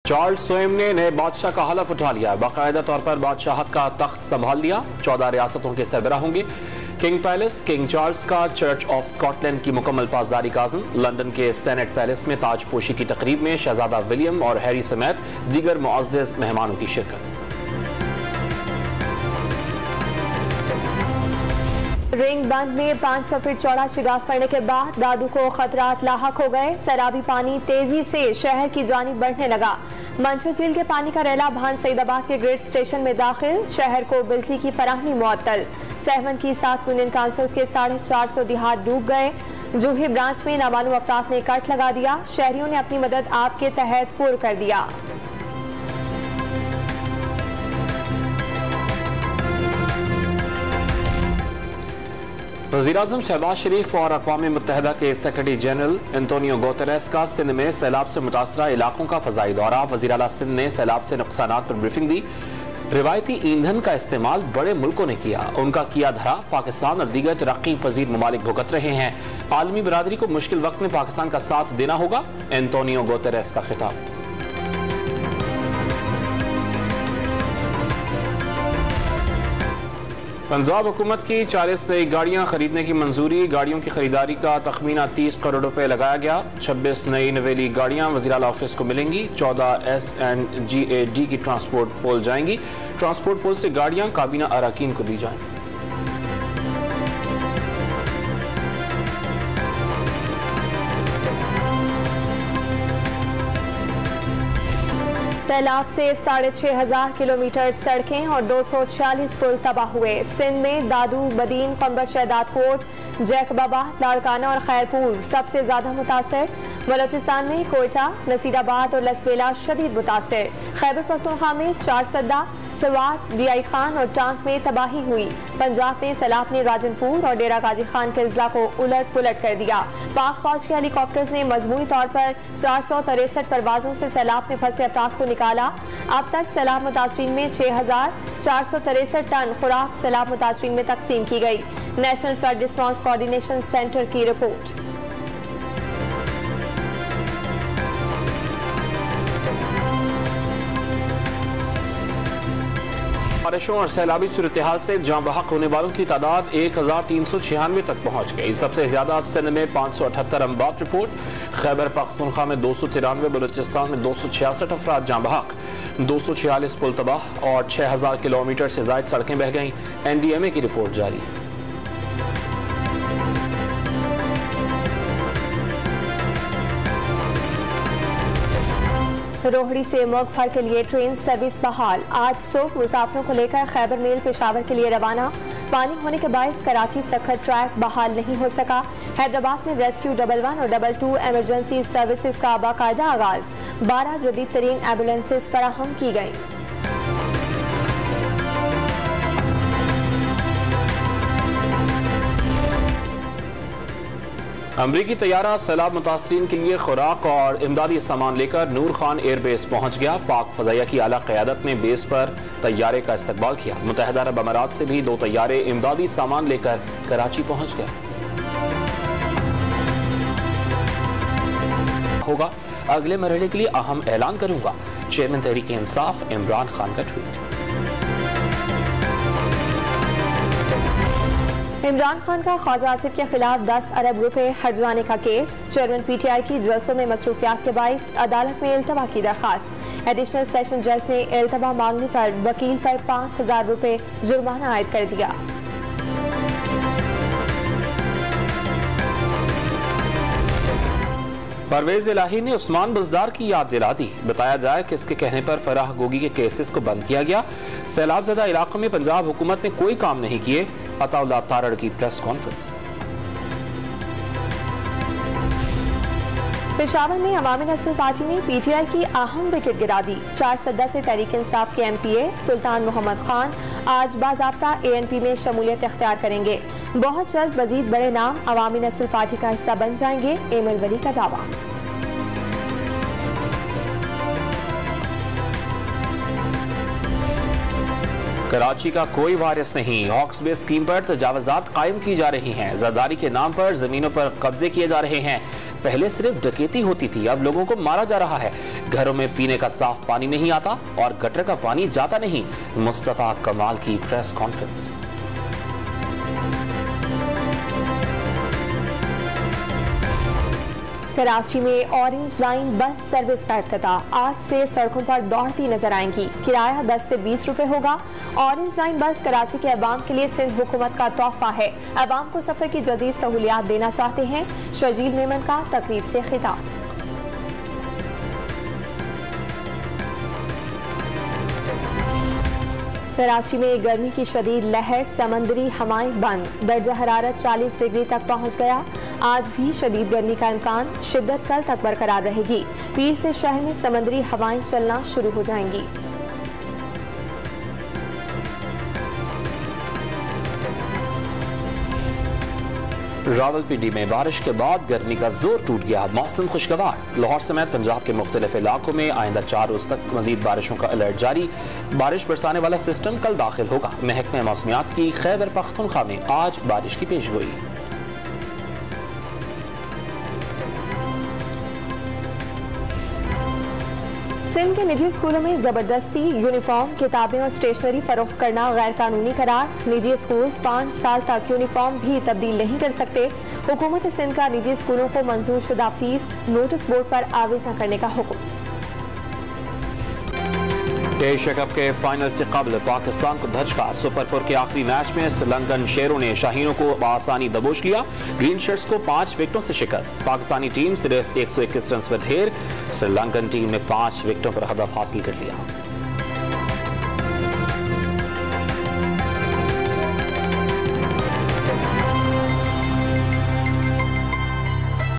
Charles स्वयं ने नए बादशाह का हलफ उठा लिया। बाकायदा तौर पर बादशाहत का तख्त संभाल लिया। 14 रियासतों के सरबरा होंगे। किंग पैलेस, किंग चार्ल्स का चर्च ऑफ स्कॉटलैंड की मुकम्मल पासदारी का आज़म। लंदन के सेनेट पैलेस में ताजपोशी की तकरीब में शहजादा विलियम और हैरी समेत दीगर मुअज़्ज़ज़ मेहमानों की शिरकत। रिंग बंद में 500 फीट चौड़ा शिगाफ पड़ने के बाद दादू को खतरात लाहक हो गए। सैलाबी पानी तेजी से शहर की जानिब बढ़ने लगा। मंचो झील के पानी का रैला भान सईदाबाद के ग्रिड स्टेशन में दाखिल। शहर को बिजली की फराहमी मुअत्तल। सहवन की 7 यूनियन काउंसिल्स के 450 देहात डूब गए। जूही ब्रांच में नामालूम अफराद ने कट लगा दिया। शहरियों ने अपनी मदद आपके तहत पूर्ण कर दिया। वज़ीर-ए-आज़म शहबाज शरीफ और अक़वाम मुत्तहिदा के सेक्रेटरी जनरल एंटोनियो गुतेरेस का सिंध में सैलाब से मुतासरा इलाकों का फ़ज़ाई दौरा। वज़ीर आला सिंध ने सैलाब से नुकसानात पर ब्रीफिंग दी। रिवायती ईंधन का इस्तेमाल बड़े मुल्कों ने किया, उनका किया धरा पाकिस्तान और दीगर तरक्की पजीर ममालिक भुगत रहे हैं। आलमी बरादरी को मुश्किल वक्त में पाकिस्तान का साथ देना होगा। एंटोनियो गुतेरेस का खिताब। पंजाब हुकूमत की 40 नई गाड़ियां खरीदने की मंजूरी। गाड़ियों की खरीदारी का तखमीना 30 करोड़ रुपए लगाया गया। 26 नई नवेली गाड़ियां वज़ीर आला ऑफिस को मिलेंगी। 14 SNGAD की ट्रांसपोर्ट पोल जाएंगी। ट्रांसपोर्ट पोल से गाड़ियां काबीना अराकीन को दी जाएंगी। सैलाब से 6500 किलोमीटर सड़कें और 246 पुल तबाह हुए। सिंध में दादू, बदीन, कंबर शहदाद कोट, जैकबाबा, लाड़काना और खैरपुर सबसे ज्यादा मुतासर। बलोचिस्तान में कोयटा, नसीराबाद और लसबेला शदीद मुतासर। खैबर पख्तूनख्वा में 4 सद्दा, सवात, DI खान और टांक में तबाही हुई। पंजाब में सैलाब ने राजनपुर और डेरा गाजी खान के अजला को उलट पुलट कर दिया। पाक फौज के हेलीकॉप्टर्स ने मजमूई तौर पर 463 परवाजों से सैलाब में फंसे अफराद को निकाला। अब तक सैलाब मुतासरीन में 6463 टन खुराक सैलाब मुतासरीन में तकसीम की गई। National flood response coordination centre की रिपोर्ट। बारिशों और सैलाबी सूरत हाल से जाँ बहक होने वालों की तादाद 1396 तक पहुँच गई। सबसे ज्यादा सिंध में 578 अम्बात रिपोर्ट। खैबर पख्तूनख्वा में 293, बलूचिस्तान में 266 अफराद जाँ बहक, 246 पुल तबाह और 6000 किलोमीटर से ज्यादा सड़कें बह गईं। NDMA की रिपोर्ट जारी है। रोहड़ी से मुगफर के लिए ट्रेन सर्विस बहाल। आज सुबह मुसाफिरों को लेकर खैबर मेल पेशावर के लिए रवाना। पानी होने के बायस कराची सखर ट्रैक बहाल नहीं हो सका। हैदराबाद में रेस्क्यू 11 और 22 एमरजेंसी सर्विसेज का बाकायदा आगाज। 12 जदीद तरीन एम्बुलेंसेज फराहम की गई। अमरीकी तैयारा सैलाब मुतासरीन के लिए खुराक और इमदादी सामान लेकर नूर खान एयरबेस पहुंच गया। पाक फजाइया की आला क़यादत ने बेस पर तैयारे का इस्तकबाल किया। मुत्तहिदा अरब अमारात से भी 2 तैयारे इमदादी सामान लेकर कराची पहुंच गए। होगा अगले मरहले के लिए अहम ऐलान करूंगा, चेयरमैन तहरीक इंसाफ इमरान खान का ट्वीट। इमरान खान का ख्वाजा आसिफ के खिलाफ 10 अरब रुपए हर्जाने का केस। चेयरमैन PTI की जलसों में मसरूफियात के बाइस अदालत में इल्तवा की दरखास्त। एडिशनल सेशन जज ने इल्तवा मांगने पर वकील पर 5000 रुपए जुर्माना आयद कर दिया। परवेज इलाही ने उस्मान बज़दार की याद दिला दी। बताया जाए कि इसके कहने पर फराह गोगी के केसेस को बंद किया गया। सैलाब ज़दा इलाकों में पंजाब हुकूमत ने कोई काम नहीं किए। अताउल्लाह तारड़ की प्रेस कॉन्फ्रेंस। पेशावर में अवामी नेशनल पार्टी ने PTI की अहम विकेट गिरा दी। 4 सद्दा से तहरीक इंसाफ के MPA सुल्तान मोहम्मद खान आज बाज़ाब्ता ANP में शमूलियत इख्तियार करेंगे। बहुत जल्द मजीद बड़े नाम अवामी नेशनल पार्टी का हिस्सा बन जाएंगे। एमल वली का दावा। कराची का कोई वारिस नहीं। हॉक्स बे स्कीम पर तजावजात कायम की जा रही हैं। जरदारी के नाम पर जमीनों पर कब्जे किए जा रहे हैं। पहले सिर्फ डकैती होती थी, अब लोगों को मारा जा रहा है। घरों में पीने का साफ पानी नहीं आता और गटर का पानी जाता नहीं। मुस्तफा कमाल की प्रेस कॉन्फ्रेंस। कराची में ऑरेंज लाइन बस सर्विस का इफ्तिताह आज से सड़कों पर दौड़ती नजर आएंगी। किराया 10 से 20 रुपए होगा। ऑरेंज लाइन बस कराची के अवाम के लिए सिंध हुकूमत का तोहफा है। अवाम को सफर की जदीद सहूलियात देना चाहते हैं। शर्जील मेमन का तकरीब से खिताब। कराची में गर्मी की शदीद लहर, समंदरी हवाएं बंद, दर्जा हरारत 40 डिग्री तक पहुंच गया। आज भी शदीद गर्मी का इम्कान, शिद्दत कल तक बरकरार रहेगी। पीर से शहर में समंदरी हवाएं चलना शुरू हो जाएंगी। रावलपिंडी में बारिश के बाद गर्मी का जोर टूट गया, मौसम खुशगवार। लाहौर समेत पंजाब के मुख्तलिफ इलाकों में आइंदा 4 रोज तक मजीद बारिशों का अलर्ट जारी। बारिश बरसाने वाला सिस्टम कल दाखिल होगा। महकमे मौसमियात की खैबर पख्तूनख्वा में आज बारिश की पेशगोई। सिंध के निजी स्कूलों में जबरदस्ती यूनिफॉर्म, किताबें और स्टेशनरी फरोख्त करना गैर कानूनी करार। निजी स्कूल 5 साल तक यूनिफॉर्म भी तब्दील नहीं कर सकते। हुकूमत सिंध का निजी स्कूलों को मंजूर शुदा फीस नोटिस बोर्ड पर आवेज न करने का हुक्म। एशिया कप के फाइनल से कबल पाकिस्तान को धचका। सुपर 4 के आखिरी मैच में श्रीलंकन शेरों ने शाहीनों को आसानी दबोच लिया। ग्रीन शर्ट्स को 5 विकेटों से शिकस्त। पाकिस्तानी टीम सिर्फ 121 रन पर ढेर। श्रीलंकन टीम ने 5 विकेटों पर हदफ हासिल कर लिया।